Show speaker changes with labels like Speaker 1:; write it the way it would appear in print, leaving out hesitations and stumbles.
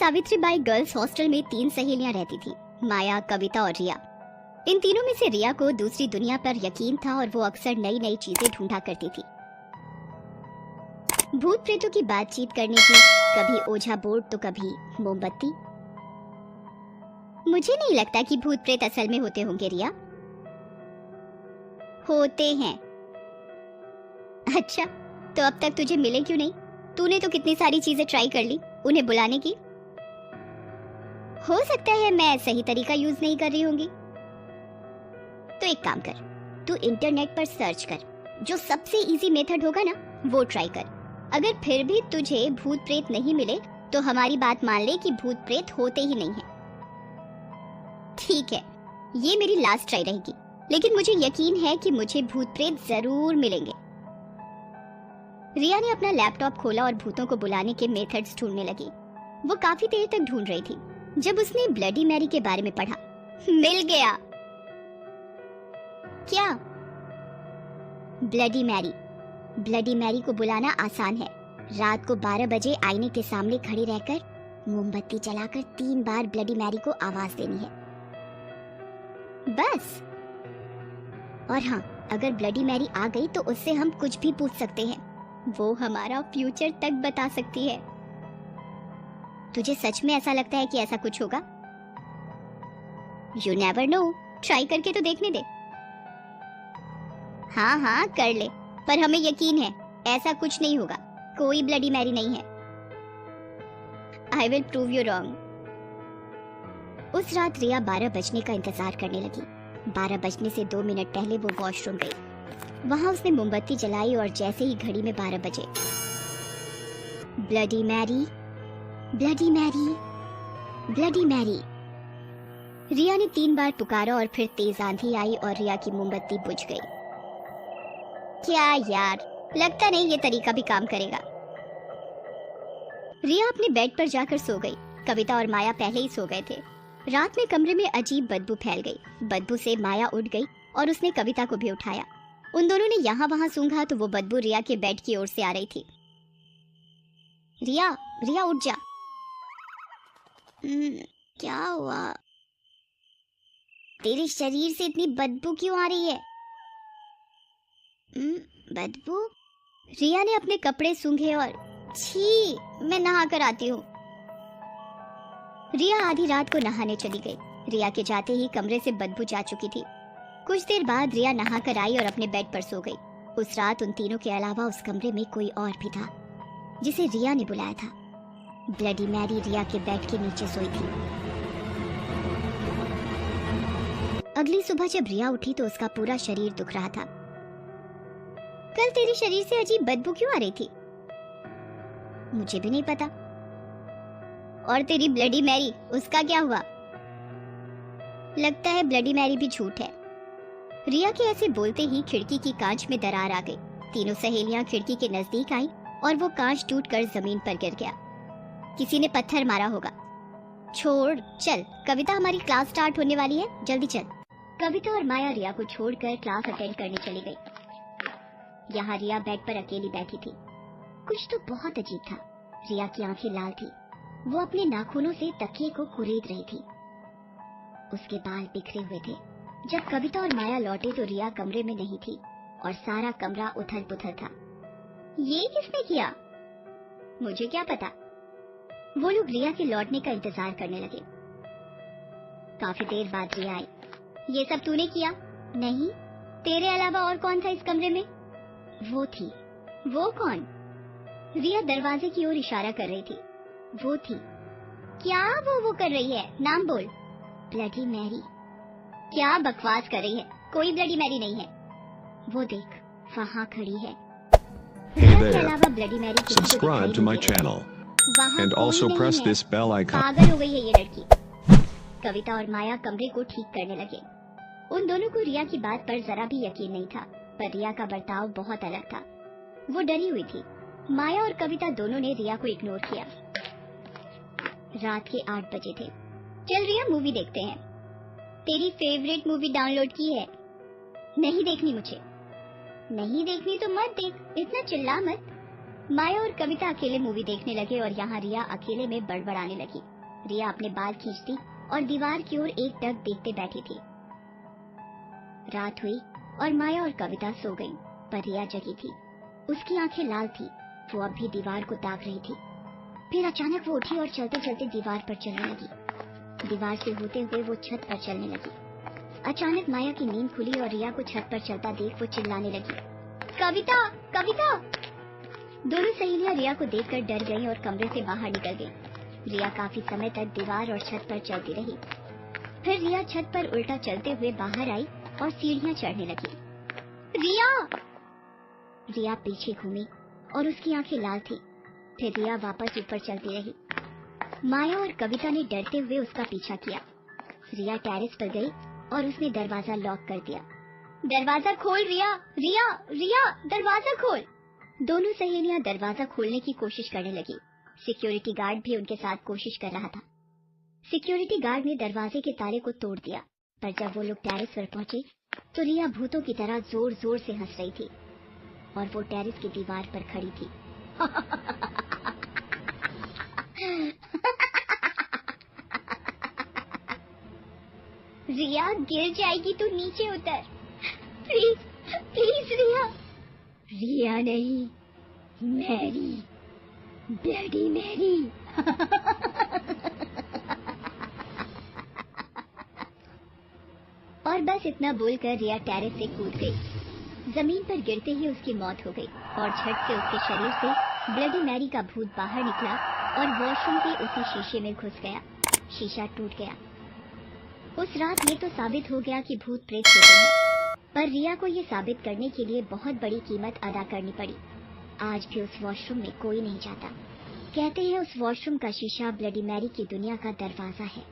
Speaker 1: Savitribai girls hostel में 3 सहेलियां रहती थी, माया, कविता और रिया। इन तीनों में से रिया को दूसरी दुनिया पर यकीन था और वो अक्सर नई नई चीजें ढूंढा करती थी। भूत प्रेतों की बातचीत करने की, कभी ओझा बोर्ड तो कभी मोमबत्ती। मुझे नहीं लगता कि भूत प्रेत असल में होते होंगे रिया। होते हैं। अच्छा, तो अब तक तुझे मिले क्यों नहीं? तूने तो कितनी सारी चीजें ट्राई कर ली उन्हें बुलाने की। हो सकता है मैं सही तरीका यूज नहीं कर रही होंगी। तो एक काम कर, तू इंटरनेट पर सर्च कर, जो सबसे इजी मेथड होगा ना वो ट्राई कर। अगर फिर भी तुझे भूत प्रेत नहीं मिले तो हमारी बात मान ले कि भूत प्रेत होते ही नहीं हैं। ठीक है, ये मेरी लास्ट ट्राई रहेगी, लेकिन मुझे यकीन है कि मुझे भूत प्रेत जरूर मिलेंगे। रिया ने अपना लैपटॉप खोला और भूतों को बुलाने के मेथड्स ढूंढने लगी। वो काफी देर तक ढूंढ रही थी जब उसने ब्लडी मैरी के बारे में पढ़ा। मिल गया। क्या? Bloody Mary. ब्लडी मैरी को बुलाना आसान है। रात को 12 बजे आईने के सामने खड़ी रहकर मोमबत्ती जलाकर 3 बार ब्लडी मैरी को आवाज देनी है, बस। और हाँ, अगर ब्लडी मैरी आ गई तो उससे हम कुछ भी पूछ सकते हैं। वो हमारा फ्यूचर तक बता सकती है। तुझे सच में ऐसा लगता है कि ऐसा कुछ होगा? यू नेवर नो, ट्राई करके तो देखने दे। हाँ हाँ कर ले, पर हमें यकीन है ऐसा कुछ नहीं होगा। कोई ब्लडी मैरी नहीं है। I will prove you wrong. उस रात रिया 12 बजने का इंतजार करने लगी। 12 बजने से 2 मिनट पहले वो वॉशरूम गई। वहां उसने मोमबत्ती जलाई और जैसे ही घड़ी में 12 बजे, bloody Mary, bloody Mary, bloody Mary. Riya ने 3 बार पुकारा और फिर तेज आंधी आई और रिया की मोमबत्ती बुझ गई। क्या यार, लगता नहीं ये तरीका भी काम करेगा। रिया अपने बेड पर जाकर सो गई। कविता और माया पहले ही सो गए थे। रात में कमरे में अजीब बदबू फैल गई। बदबू से माया उठ गई और उसने कविता को भी उठाया। उन दोनों ने यहाँ वहां सूंघा तो वो बदबू रिया के बेड की ओर से आ रही थी। रिया, रिया उठ जा। क्या हुआ? तेरे शरीर से इतनी बदबू क्यों आ रही है? बदबू? रिया ने अपने कपड़े सूंघे और छी, मैं नहा कर आती हूँ। रिया आधी रात को नहाने चली गई। रिया के जाते ही कमरे से बदबू जा चुकी थी। कुछ देर बाद रिया नहा कर आई और अपने बेड पर सो गई। उस रात उन तीनों के अलावा उस कमरे में कोई और भी था जिसे रिया ने बुलाया था। ब्लडी मैरी रिया के बेड के नीचे सोई थी। अगली सुबह जब रिया उठी तो उसका पूरा शरीर दुख रहा था। कल तेरे शरीर से अजीब बदबू क्यों आ रही थी? मुझे भी नहीं पता। और तेरी ब्लडी मैरी, उसका क्या हुआ? लगता है ब्लडी मैरी भी झूठ है। रिया के ऐसे बोलते ही खिड़की की कांच में दरार आ गई। तीनों सहेलियां खिड़की के नजदीक आई और वो कांच टूटकर जमीन पर गिर गया। किसी ने पत्थर मारा होगा। छोड़, चल, कविता हमारी क्लास स्टार्ट होने वाली है, जल्दी चल। कविता और माया रिया को छोड़कर क्लास अटेंड करने चली गई। यहाँ रिया बेड पर अकेली बैठी थी। कुछ तो बहुत अजीब था। रिया की आंखें लाल थी। वो अपने नाखूनों से तकिए को कुरेद रही थी। उसके बाल बिखरे हुए थे। जब कविता और माया लौटे तो रिया कमरे में नहीं थी और सारा कमरा उथल पुथल था। ये किसने किया? मुझे क्या पता। वो लोग रिया के लौटने का इंतजार करने लगे। काफी देर बाद रिया आई। ये सब तूने किया? नहीं, तेरे अलावा और कौन था इस कमरे में? वो थी। वो कौन? रिया दरवाजे की ओर इशारा कर रही थी। वो थी। क्या वो कर रही है? नाम बोल। Bloody Mary. क्या बकवास कर रही है? कोई ब्लडी मैरी नहीं है। वो देख, वहाँ खड़ी है।
Speaker 2: Hey
Speaker 1: रिया के
Speaker 2: there.
Speaker 1: अलावा ब्लडी मैरी किसी को दिखाई
Speaker 2: Subscribe to my
Speaker 1: नहीं दे रही।
Speaker 2: channel
Speaker 1: वहाँ
Speaker 2: and
Speaker 1: कोई
Speaker 2: also
Speaker 1: नहीं
Speaker 2: press
Speaker 1: है।
Speaker 2: this bell icon.
Speaker 1: पागल हो गई है ये लड़की। कविता और माया कमरे को ठीक करने लगे। उन दोनों को रिया की बात पर जरा भी यकीन नहीं था, पर रिया का बर्ताव बहुत अलग था। वो डरी हुई थी। माया और कविता दोनों ने रिया को इग्नोर किया। रात के 8 बजे थे। चल रिया, मूवी देखते हैं। तेरी फेवरेट मूवी डाउनलोड की है। नहीं देखनी मुझे। नहीं देखनी तो मत देख, इतना चिल्ला मत। माया और कविता अकेले मूवी देखने लगे और यहाँ रिया अकेले में बड़बड़ाने लगी। रिया अपने बाल खींचती और दीवार की ओर एकटक देखते बैठी थी। रात हुई और माया और कविता सो गईं, पर रिया जगी थी। उसकी आंखें लाल थी, वो अब भी दीवार को ताक रही थी। फिर अचानक वो उठी और चलते चलते दीवार पर चलने लगी। दीवार से होते हुए वो छत पर चलने लगी। अचानक माया की नींद खुली और रिया को छत पर चलता देख वो चिल्लाने लगी, कविता, कविता। दोनों सहेलियां रिया को देखकर डर गईं और कमरे से बाहर निकल गईं। रिया काफी समय तक दीवार और छत पर चलती रही। फिर रिया छत पर उल्टा चलते हुए बाहर आई और सीढ़ियां चढ़ने लगी। रिया! रिया पीछे घूमी और उसकी आंखें लाल थी। फिर रिया वापस ऊपर चलती रही। माया और कविता ने डरते हुए उसका पीछा किया। रिया टेरेस पर गई और उसने दरवाजा लॉक कर दिया। दरवाजा खोल रिया, रिया, रिया, दरवाजा खोल। दोनों सहेलियां दरवाजा खोलने की कोशिश करने लगी। सिक्योरिटी गार्ड भी उनके साथ कोशिश कर रहा था। सिक्योरिटी गार्ड ने दरवाजे के ताले को तोड़ दिया, पर जब वो लोग टेरेस पर पहुंचे तो रिया भूतों की तरह जोर जोर से हंस रही थी और वो टेरेस की दीवार पर खड़ी थी। रिया, गिर जाएगी, तू नीचे उतर। प्लीज, प्लीज रिया। रिया नहीं, मैरी, ब्लडी मैरी। और बस इतना बोलकर रिया टेरेस से कूद गई। जमीन पर गिरते ही उसकी मौत हो गई और झट से उसके शरीर से ब्लडी मैरी का भूत बाहर निकला और वॉशरूम के उसी शीशे में घुस गया। शीशा टूट गया। उस रात ये तो साबित हो गया कि भूत प्रेत होते हैं, पर रिया को ये साबित करने के लिए बहुत बड़ी कीमत अदा करनी पड़ी। आज भी उस वॉशरूम में कोई नहीं जाता। कहते हैं उस वॉशरूम का शीशा ब्लडी मैरी की दुनिया का दरवाजा है।